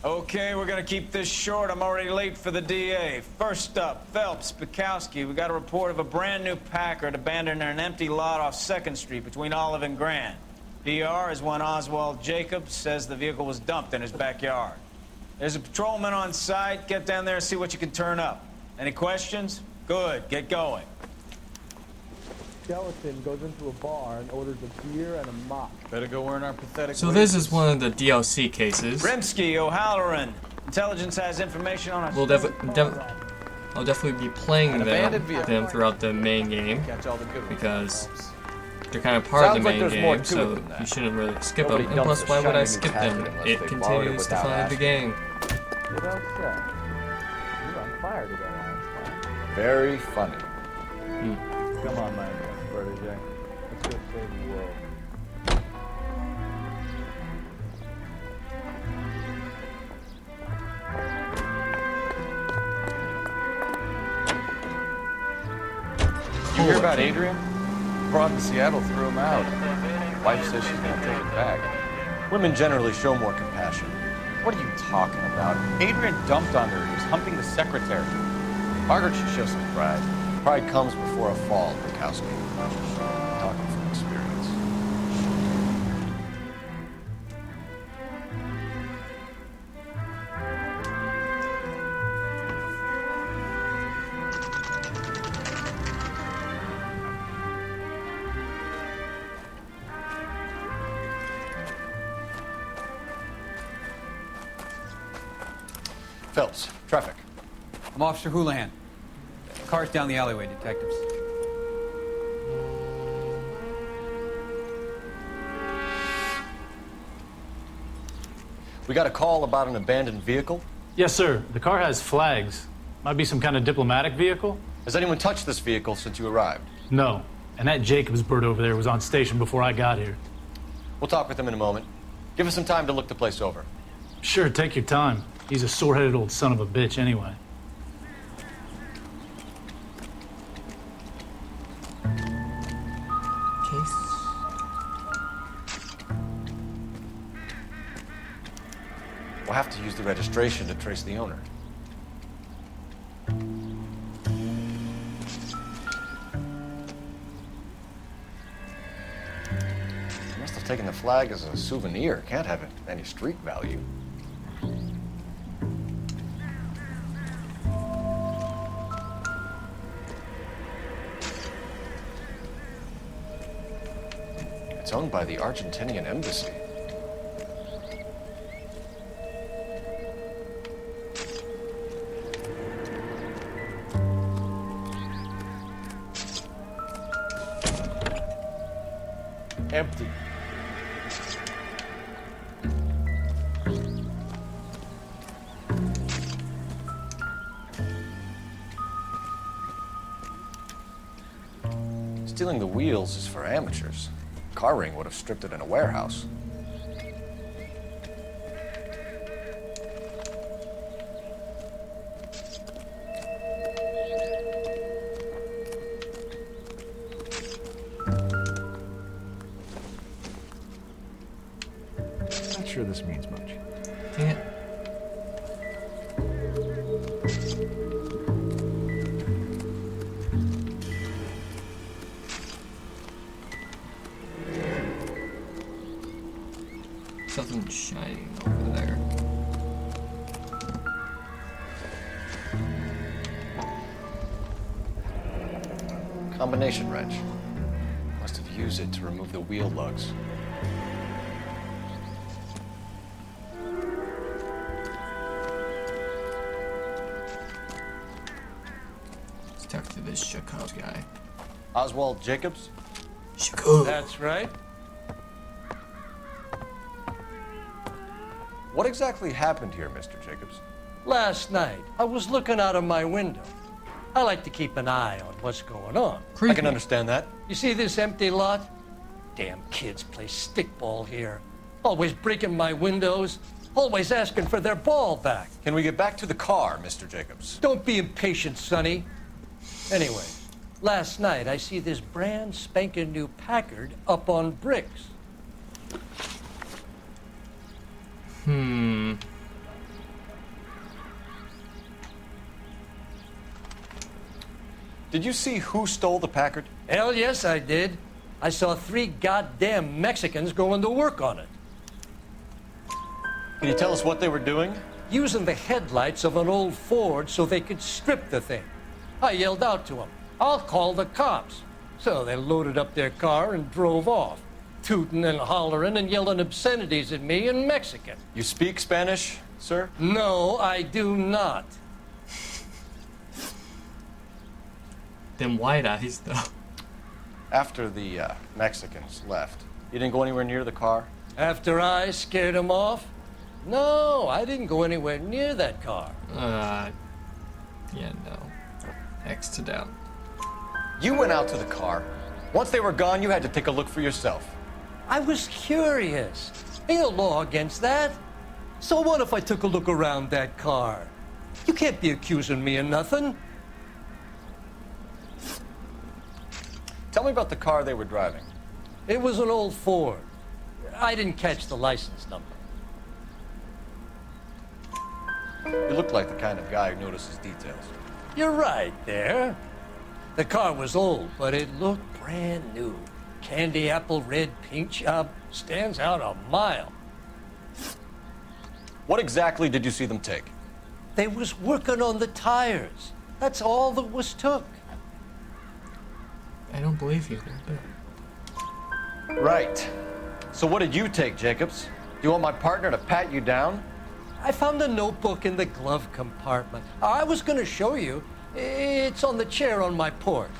Okay, we're gonna keep this short. I'm already late for the DA. First up, Phelps, Bukowski. We got a report of a brand new Packard abandoned in an empty lot off 2nd Street between Olive and Grand. PR is one Oswald Jacobs says the vehicle was dumped in his backyard. There's a patrolman on site. Get down there and see what you can turn up. Any questions? Good, get going. Skeleton goes into a bar and orders a beer and a mop. Better go earn our pathetic So this is one of the DLC cases. Rimsky, O'Halloran. Intelligence has information on I'll definitely be playing them throughout the main game because they're kind of part of the main game, so you shouldn't really skip them. And plus, why would I skip them? It continues to find the game. What else said? You're on fire today, Einstein. Very funny. Come on, my protege. Let's go save the world. You hear about Adrian? Brought in Seattle, threw him out. Wife says she's gonna take it back. Women generally show more compassion. What are you talking about? Adrian dumped on her. He was humping the secretary. Margaret should show some pride. Pride comes before a fall, Bukowski. Talking from experience. Phelps, traffic. I'm Officer Houlihan. Car's down the alleyway, detectives. We got a call about an abandoned vehicle. Yes, sir. The car has flags. Might be some kind of diplomatic vehicle? Has anyone touched this vehicle since you arrived? No. And that Jacobs bird over there was on station before I got here. We'll talk with him in a moment. Give us some time to look the place over. Sure, take your time. He's a sore-headed old son of a bitch anyway. Case. We'll have to use the registration to trace the owner. He must have taken the flag as a souvenir. Can't have any street value. It's owned by the Argentinian embassy. Empty. Stealing the wheels is for amateurs. Car ring would have stripped it in a warehouse. Not sure this means much. Dang it. Something shining over there. Combination wrench. Must have used it to remove the wheel lugs. Let's talk to this Shakov guy. Oswald Jacobs? Shakov. That's right. What exactly happened here, Mr. Jacobs? Last night, I was looking out of my window. I like to keep an eye on what's going on. I can understand that. You see this empty lot? Damn kids play stickball here. Always breaking my windows. Always asking for their ball back. Can we get back to the car, Mr. Jacobs? Don't be impatient, Sonny. Anyway, last night I see this brand spanking new Packard up on bricks. Did you see who stole the Packard? Hell yes, I did. I saw 3 goddamn Mexicans going to work on it. Can you tell us what they were doing? Using the headlights of an old Ford so they could strip the thing. I yelled out to them, "I'll call the cops." So they loaded up their car and drove off, tooting and hollering and yelling obscenities at me in Mexican. You speak Spanish, sir? No, I do not. Them wide eyes, though. After the Mexicans left, you didn't go anywhere near the car? After I scared them off? No, I didn't go anywhere near that car. Yeah, no. X to doubt. You went out to the car. Once they were gone, you had to take a look for yourself. I was curious. Ain't no law against that. So what if I took a look around that car? You can't be accusing me of nothing. Tell me about the car they were driving. It was an old Ford. I didn't catch the license number. You look like the kind of guy who notices details. You're right there. The car was old, but it looked brand new. Candy apple red paint job stands out a mile. What exactly did you see them take? They was working on the tires. That's all that was took. I don't believe you. Right. So what did you take, Jacobs? Do you want my partner to pat you down? I found a notebook in the glove compartment. I was going to show you. It's on the chair on my porch.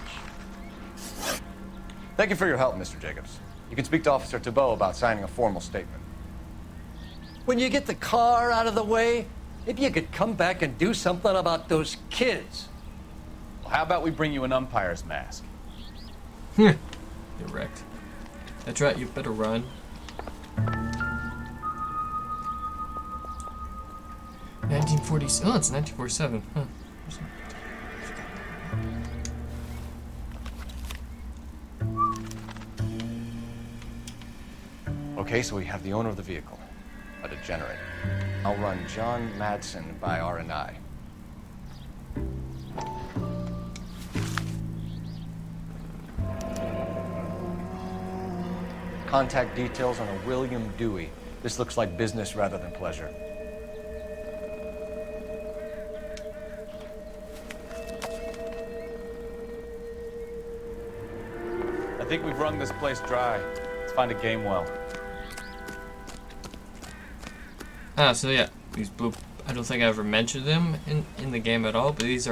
Thank you for your help, Mr. Jacobs. You can speak to Officer Thibault about signing a formal statement. When you get the car out of the way, maybe you could come back and do something about those kids. Well, how about we bring you an umpire's mask? You're wrecked. That's right, you better run. Oh, it's 1947. Huh. Okay, so we have the owner of the vehicle, a degenerate. I'll run John Madsen by R&I. Contact details on a William Dewey. This looks like business rather than pleasure. I think we've wrung this place dry. Let's find a game well. So yeah, these blue, I don't think I ever mentioned them in the game at all, but these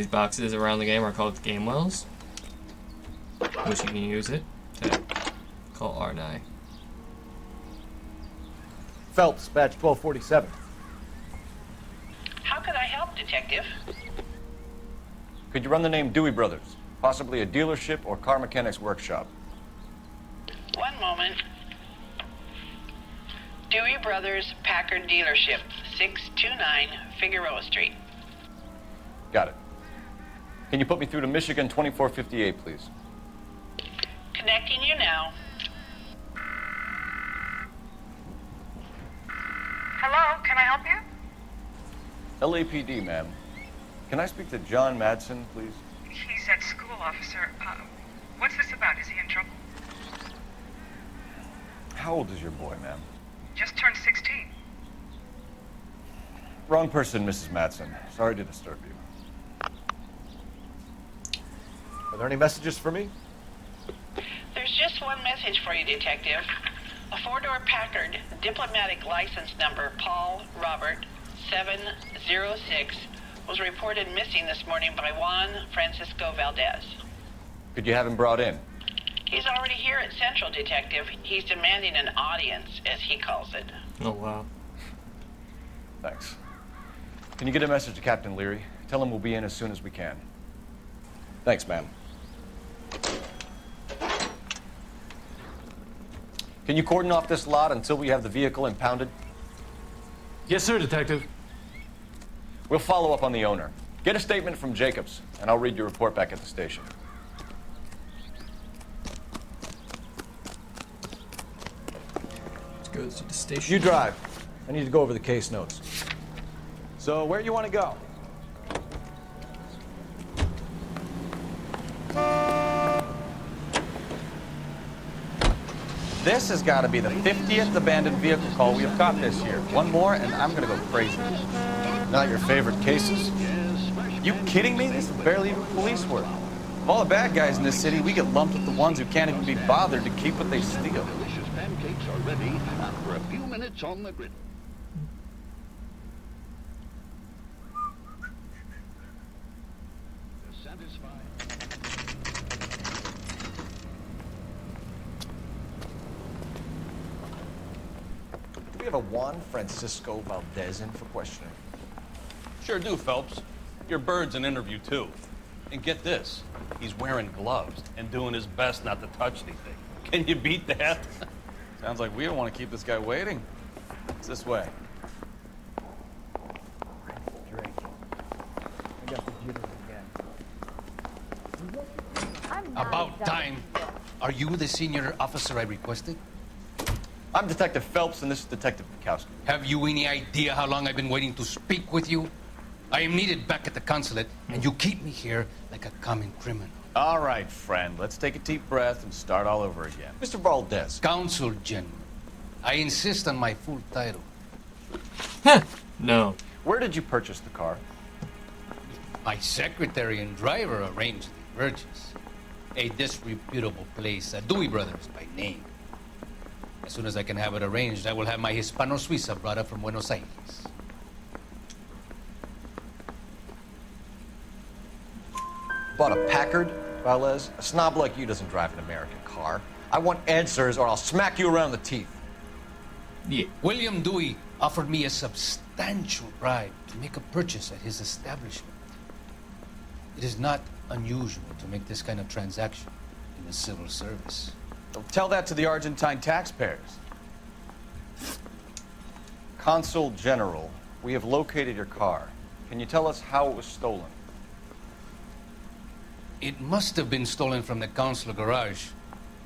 boxes around the game are called game wells, which you can use it to call R9. Phelps, badge 1247. How could I help, Detective? Could you run the name Dewey Brothers? Possibly a dealership or car mechanics workshop. One moment. Dewey Brothers Packard Dealership, 629 Figueroa Street. Got it. Can you put me through to Michigan 2458, please? Connecting you now. Hello, can I help you? LAPD, ma'am. Can I speak to John Madsen, please? He's at school, officer. What's this about? Is he in trouble? How old is your boy, ma'am? Just turned 16. Wrong person, Mrs. Madsen. Sorry to disturb you. Are there any messages for me? There's just one message for you, Detective. A four-door Packard, diplomatic license number Paul Robert 706, was reported missing this morning by Juan Francisco Valdez. Could you have him brought in? He's already here at Central, Detective. He's demanding an audience, as he calls it. Oh wow. Thanks. Can you get a message to Captain Leary? Tell him we'll be in as soon as we can. Thanks, ma'am. Can you cordon off this lot until we have the vehicle impounded? Yes, sir, Detective. We'll follow up on the owner. Get a statement from Jacobs, and I'll read your report back at the station. Let's go to the station. You drive. I need to go over the case notes. So, where you want to go? This has got to be the 50th abandoned vehicle call we have caught this year. One more, and I'm going to go crazy. Not your favorite cases? You kidding me? This is barely even police work. Of all the bad guys in this city, we get lumped with the ones who can't even be bothered to keep what they steal. Delicious pancakes are ready after a few minutes on the griddle. Do we have a Juan Francisco Valdez in for questioning? Sure do, Phelps. Your bird's an interview, too. And get this, he's wearing gloves and doing his best not to touch anything. Can you beat that? Sounds like we don't want to keep this guy waiting. It's this way. Drake. I got the jitters again. About time. Are you the senior officer I requested? I'm Detective Phelps, and this is Detective Bukowski. Have you any idea how long I've been waiting to speak with you? I am needed back at the consulate, and you keep me here like a common criminal. All right, friend. Let's take a deep breath and start all over again. Mr. Valdez. Consul General. I insist on my full title. Huh. No. Where did you purchase the car? My secretary and driver arranged the purchase. A disreputable place, Dewey Brothers by name. As soon as I can have it arranged, I will have my Hispano Suiza brought up from Buenos Aires. Bought a Packard, Valdez? A snob like you doesn't drive an American car. I want answers or I'll smack you around the teeth. Yeah. William Dewey offered me a substantial bribe to make a purchase at his establishment. It is not unusual to make this kind of transaction in the civil service. Don't tell that to the Argentine taxpayers. Consul General, we have located your car. Can you tell us how it was stolen? It must have been stolen from the consular garage.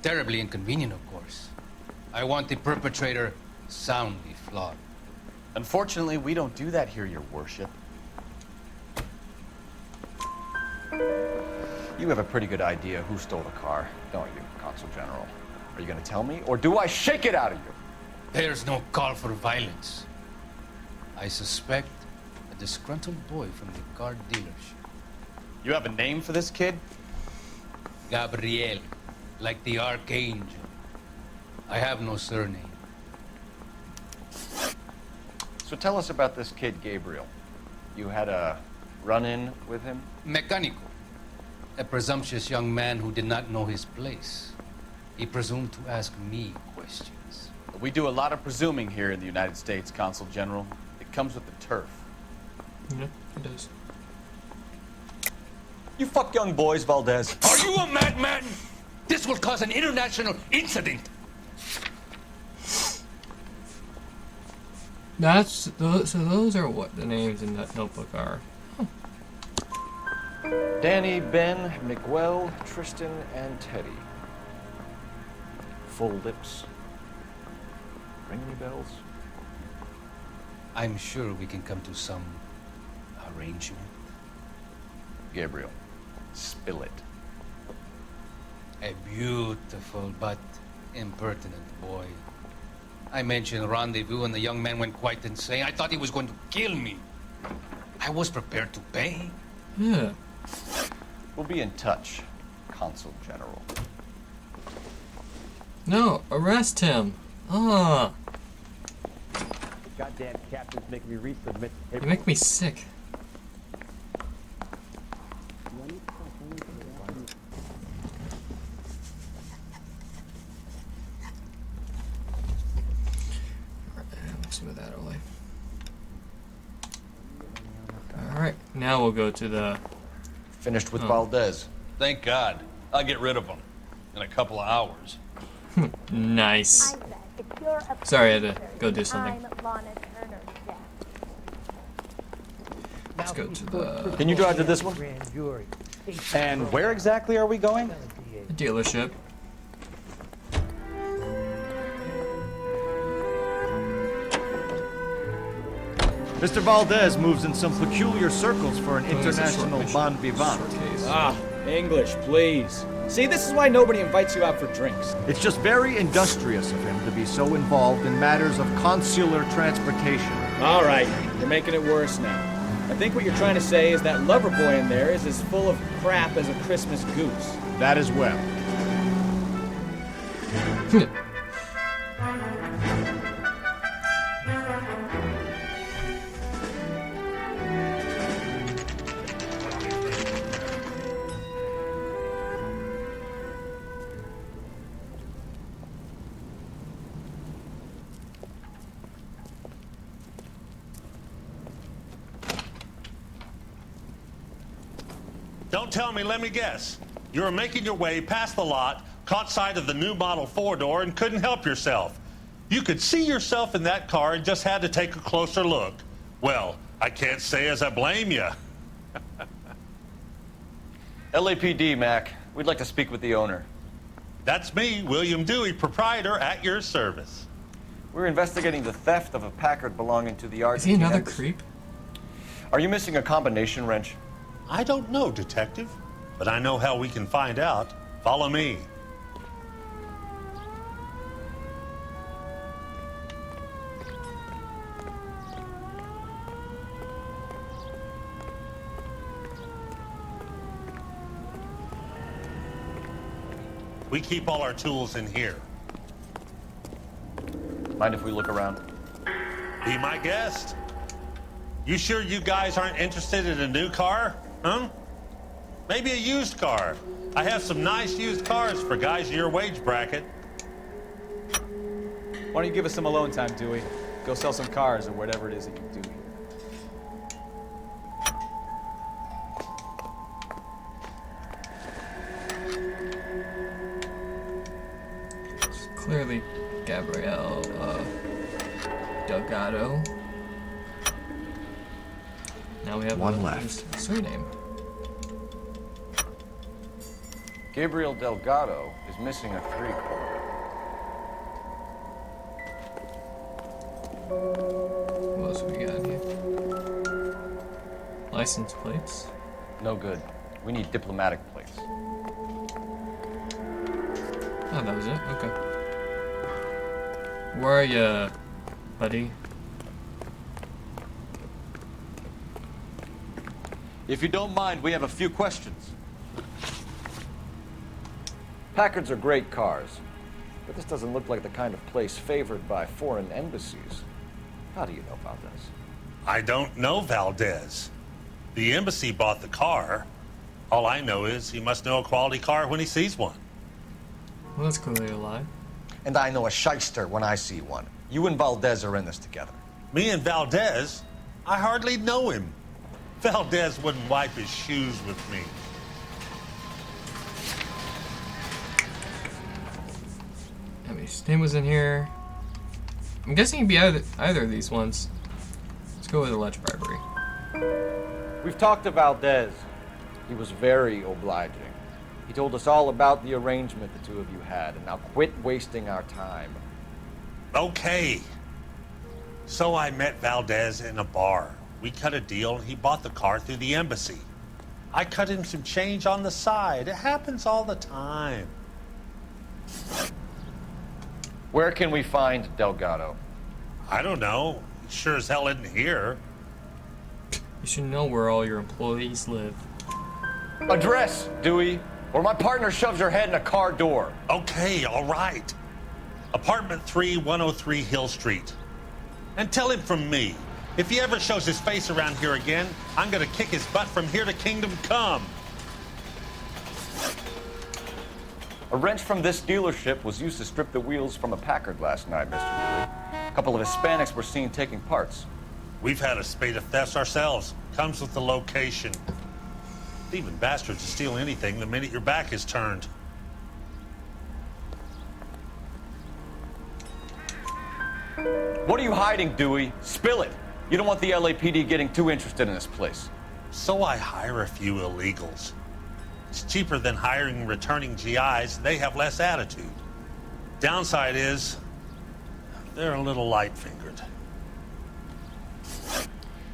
Terribly inconvenient, of course. I want the perpetrator soundly flogged. Unfortunately, we don't do that here, Your Worship. You have a pretty good idea who stole the car, don't you, Consul General? Are you going to tell me, or do I shake it out of you? There's no call for violence. I suspect a disgruntled boy from the car dealership. You have a name for this kid? Gabriel, like the archangel. I have no surname. So tell us about this kid, Gabriel. You had a run-in with him? Mecánico. A presumptuous young man who did not know his place. He presumed to ask me questions. We do a lot of presuming here in the United States, Consul General. It comes with the turf. Yeah, it does. You fuck young boys, Valdez. Are you a madman? This will cause an international incident. So those are what the names in that notebook are. Huh. Danny, Ben, Miguel, Tristan, and Teddy. Full lips. Ring any bells? I'm sure we can come to some arrangement. Gabriel, spill it. A beautiful but impertinent boy. I mentioned rendezvous and the young man went quite insane. I thought he was going to kill me. I was prepared to pay. Yeah. We'll be in touch, Consul General. No, arrest him. Ah. Goddamn captains make me resubmit. You make me sick. Let's move that away. Alright, now we'll go to the... Finished with Valdez. Thank God. I'll get rid of him in a couple of hours. Nice. Sorry, I had to go do something. Let's go to the... Can you drive to this one? And where exactly are we going? the dealership. Mr. Valdez moves in some peculiar circles for an international bon vivant. English, please. See, this is why nobody invites you out for drinks. It's just very industrious of him to be so involved in matters of consular transportation. All right, you're making it worse now. I think what you're trying to say is that lover boy in there is as full of crap as a Christmas goose. That as well. Don't tell me, let me guess. You were making your way past the lot, caught sight of the new model 4-door, and couldn't help yourself. You could see yourself in that car and just had to take a closer look. Well, I can't say as I blame you. LAPD, Mac. We'd like to speak with the owner. That's me, William Dewey, proprietor, at your service. We're investigating the theft of a Packard belonging to the Argentine Is he another Embassy. creep? Are you missing a combination wrench? I don't know, Detective, but I know how we can find out. Follow me. We keep all our tools in here. Mind if we look around? Be my guest. You sure you guys aren't interested in a new car? Huh? Maybe a used car. I have some nice used cars for guys in your wage bracket. Why don't you give us some alone time, Dewey? Go sell some cars or whatever it is that you do here. It's clearly Gabrielle Delgado. Now we have one left. Surname. Gabriel Delgado is missing a 3-quarter. What else we got here? License plates. No good. We need diplomatic plates. Oh, that was it? Okay. Where are you, buddy? If you don't mind, we have a few questions. Packards are great cars, but this doesn't look like the kind of place favored by foreign embassies. How do you know about this? I don't know Valdez. The embassy bought the car. All I know is he must know a quality car when he sees one. Well, that's clearly a lie. And I know a shyster when I see one. You and Valdez are in this together. Me and Valdez? I hardly know him. Valdez wouldn't wipe his shoes with me. I mean, his name was in here. I'm guessing he'd be either of these ones. Let's go with alleged bribery. We've talked to Valdez. He was very obliging. He told us all about the arrangement the two of you had, and now quit wasting our time. Okay. So I met Valdez in a bar. We cut a deal, and he bought the car through the embassy. I cut him some change on the side. It happens all the time. Where can we find Delgado? I don't know. He sure as hell isn't here. You should know where all your employees live. Address, Dewey, or my partner shoves your head in a car door. Okay, all right. Apartment 3, 103 Hill Street. And tell him from me, if he ever shows his face around here again, I'm gonna kick his butt from here to Kingdom Come. A wrench from this dealership was used to strip the wheels from a Packard last night, Mr. Dewey. A couple of Hispanics were seen taking parts. We've had a spate of thefts ourselves. Comes with the location. Thieving bastards will steal anything the minute your back is turned. What are you hiding, Dewey? Spill it. You don't want the LAPD getting too interested in this place. So I hire a few illegals. It's cheaper than hiring returning GIs. They have less attitude. Downside is, they're a little light-fingered.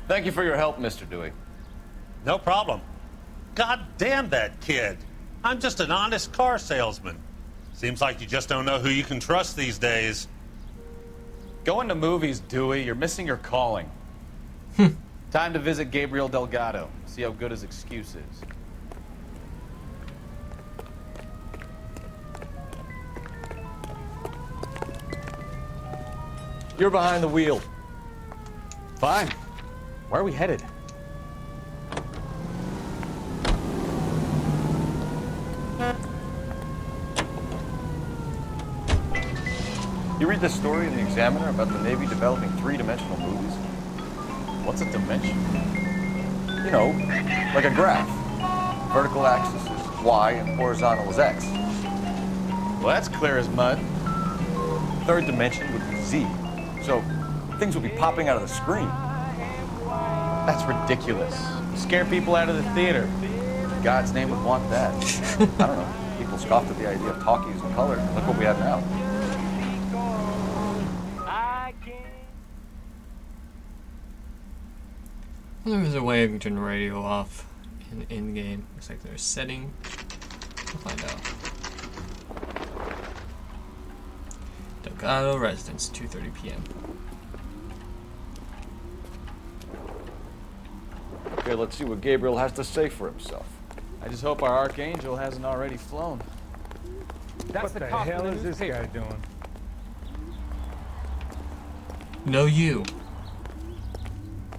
Thank you for your help, Mr. Dewey. No problem. God damn that kid. I'm just an honest car salesman. Seems like you just don't know who you can trust these days. Going to movies, Dewey. You're missing your calling. Time to visit Gabriel Delgado. See how good his excuse is. You're behind the wheel. Fine. Where are we headed? You read this story in the Examiner about the Navy developing three-dimensional movies? What's a dimension? You know, like a graph. Vertical axis is Y and horizontal is X. Well, that's clear as mud. Third dimension would be Z. So things would be popping out of the screen. That's ridiculous. Scare people out of the theater. In God's name would want that. I don't know. People scoffed at the idea of talkies in color. Look what we have now. There's a way of turning the radio off in game. Looks like there's a setting. We'll find out. Delgado Residence, 2:30 p.m. Okay, let's see what Gabriel has to say for himself. I just hope our Archangel hasn't already flown. What the hell is this guy doing? No, you.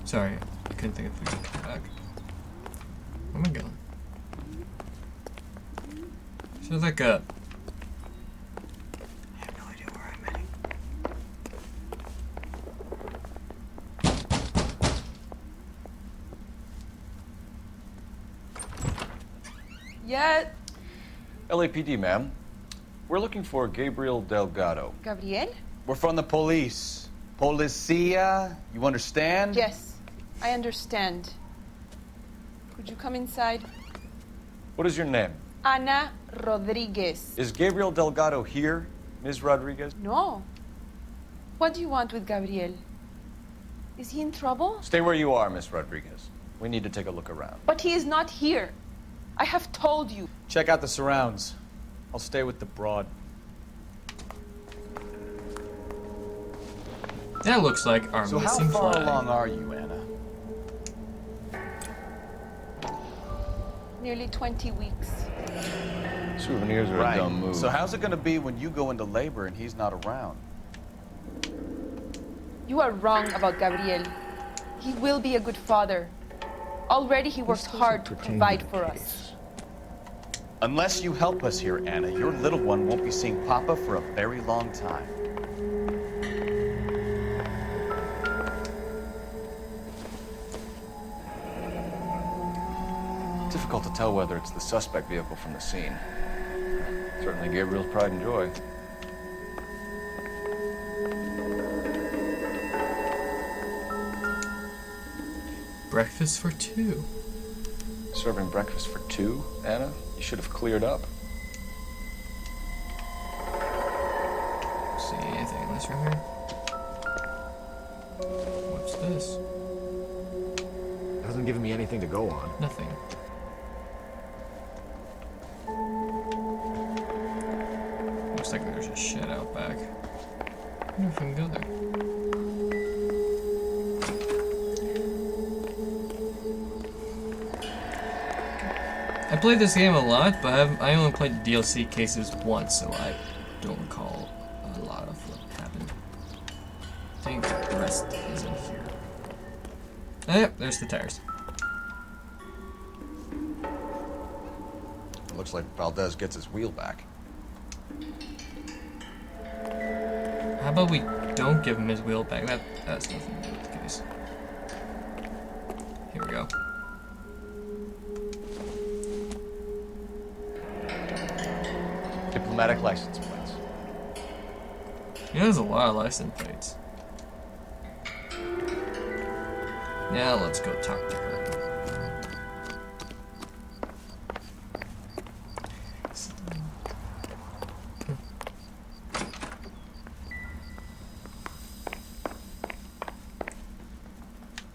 Sorry, I couldn't think of things back. Where am I going? Sounds like a... I have no idea where I'm heading. Yeah. LAPD, ma'am. We're looking for Gabriel Delgado. Gabriel? We're from the police. Policia, you understand? Yes, I understand. Could you come inside? What is your name? Ana Rodriguez. Is Gabriel Delgado here, Ms. Rodriguez? No. What do you want with Gabriel? Is he in trouble? Stay where you are, Ms. Rodriguez. We need to take a look around. But he is not here. I have told you. Check out the surrounds. I'll stay with the broad. That looks like our So how missing far flag. along are you, Anna? Nearly 20 weeks. Souvenirs are a dumb move. So how's it gonna be when you go into labor and he's not around? You are wrong about Gabriel. He will be a good father. Already he works hard to provide for us. Unless you help us here, Anna, your little one won't be seeing Papa for a very long time. Difficult to tell whether it's the suspect vehicle from the scene. Certainly Gabriel's pride and joy. Breakfast for two. Serving breakfast for two, Anna? You should have cleared up. See anything in this room here? What's this? Hasn't given me anything to go on. Nothing. Looks like there's a shed out back. I wonder if I can go there. I played this game a lot, but I only played the DLC cases once, so I don't recall a lot of what happened. I think the rest is in here. Oh, yep, there's the tires. It looks like Valdez gets his wheel back. How about we don't give him his wheel back? That's nothing to do with the case. Here we go. Diplomatic license plates. Yeah, there's a lot of license plates. Now let's go talk to her.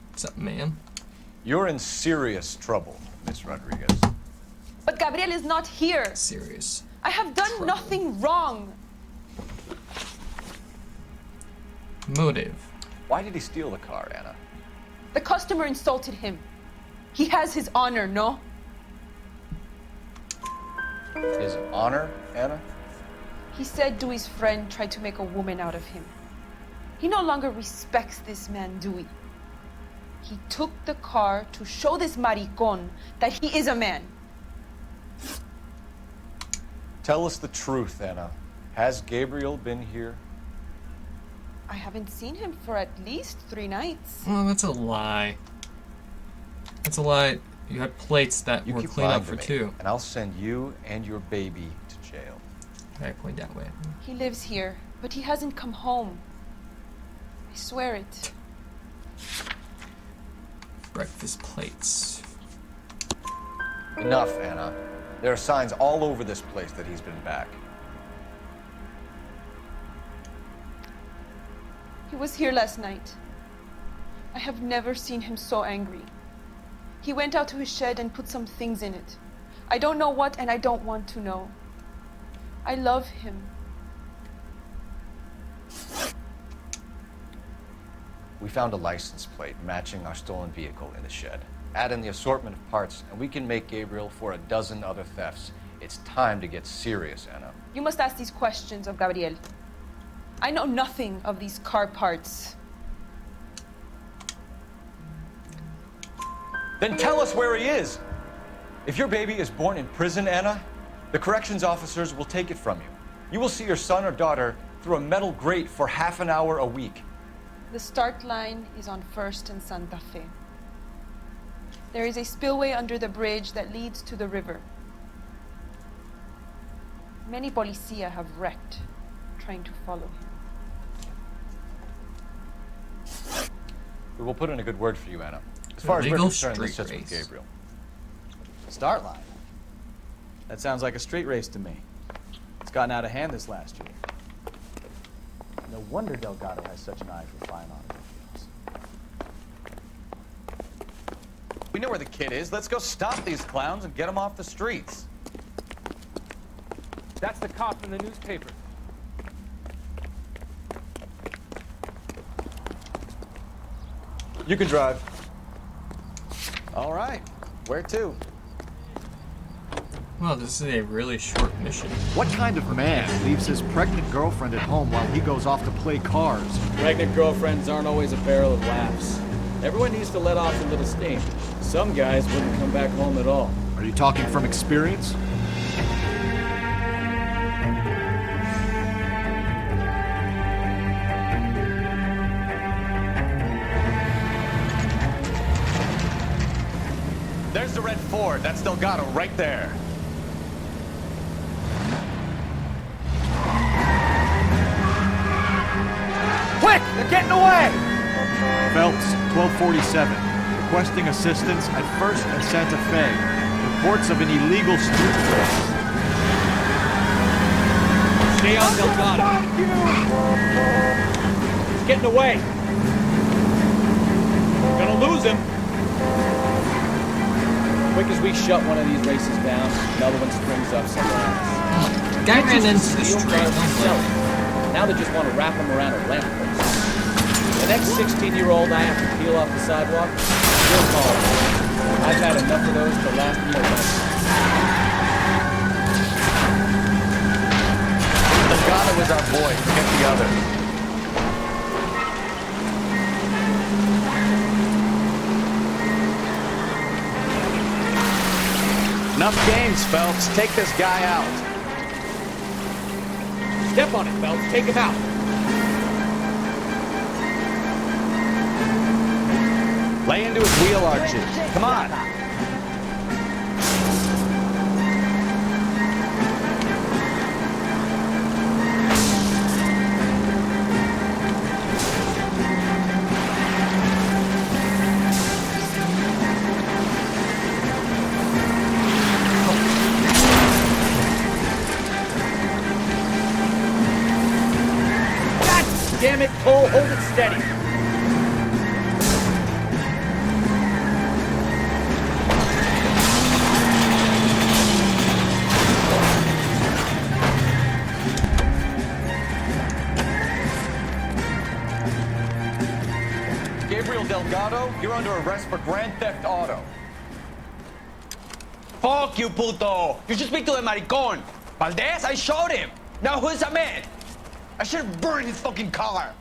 What's up, ma'am? You're in serious trouble, Miss Rodriguez. But Gabriel is not here. Serious. I have done nothing wrong. Motive. Why did he steal the car, Anna? The customer insulted him. He has his honor, no? His honor, Anna? He said Dewey's friend tried to make a woman out of him. He no longer respects this man, Dewey. He took the car to show this maricon that he is a man. Tell us the truth, Anna. Has Gabriel been here? I haven't seen him for at least 3 nights. Well, that's a lie. That's a lie. You had plates that were cleaned up for 2. And I'll send you and your baby to jail. I point that way. He lives here, but he hasn't come home. I swear it. Breakfast plates. Enough, Anna. There are signs all over this place that he's been back. He was here last night. I have never seen him so angry. He went out to his shed and put some things in it. I don't know what, and I don't want to know. I love him. We found a license plate matching our stolen vehicle in the shed. Add in the assortment of parts, and we can make Gabriel for a dozen other thefts. It's time to get serious, Anna. You must ask these questions of Gabriel. I know nothing of these car parts. Then tell us where he is! If your baby is born in prison, Anna, the corrections officers will take it from you. You will see your son or daughter through a metal grate for half an hour a week. The start line is on 1st and Santa Fe. There is a spillway under the bridge that leads to the river. Many policia have wrecked trying to follow him. We will put in a good word for you, Anna. As far as we're concerned, this sits with Gabriel. Start line. That sounds like a street race to me. It's gotten out of hand this last year. No wonder Delgado has such an eye for fine automobiles. We know where the kid is. Let's go stop these clowns and get them off the streets. That's the cop in the newspaper. You can drive. All right. Where to? Well, this is a really short mission. What kind of man leaves his pregnant girlfriend at home while he goes off to play cars? Pregnant girlfriends aren't always a barrel of laughs. Everyone needs to let off a little steam. Some guys wouldn't come back home at all. Are you talking from experience? There's the red Ford. That's Delgado right there. Quick! They're getting away! Phelps, 1247. Requesting assistance at 1st and Santa Fe. Reports of an illegal street race. Stay on Delgado. He's getting away. We're gonna lose him. Quick as we shut one of these races down, another one springs up somewhere else. Guy ran into the street. Now they just want to wrap him around a lamppost. The next 16-year-old I have to peel off the sidewalk, we'll call it. I've had enough of those to last me a lifetime. Delgado is our boy. Forget the other. Enough games, Phelps. Take this guy out. Step on it, Phelps. Take him out. Lay into his wheel arches. Come on. Damn it, Cole, hold it steady. Delgado, you're under arrest for Grand Theft Auto. Fuck you, puto! You should speak to the maricon. Valdez, I showed him. Now who's the man? I should have burned his fucking car.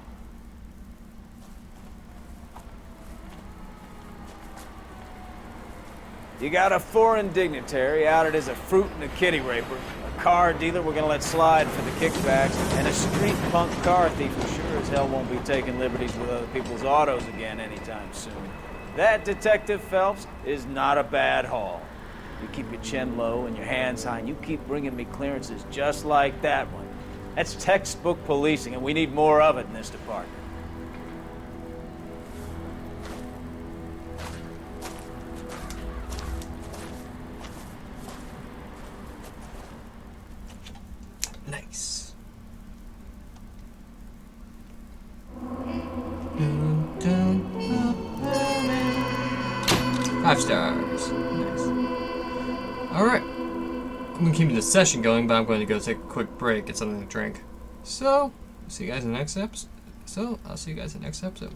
You got a foreign dignitary outed as a fruit and a kitty raper, a car dealer we're gonna let slide for the kickbacks, and a street punk car thief who sure as hell won't be taking liberties with other people's autos again anytime soon. That, Detective Phelps, is not a bad haul. You keep your chin low and your hands high, and you keep bringing me clearances just like that one. That's textbook policing, and we need more of it in this department. Nice. 5 stars. Nice. Alright. I'm gonna keep the session going, but I'm going to go take a quick break, get something to drink. So, see you guys in the next episode. I'll see you guys in the next episode.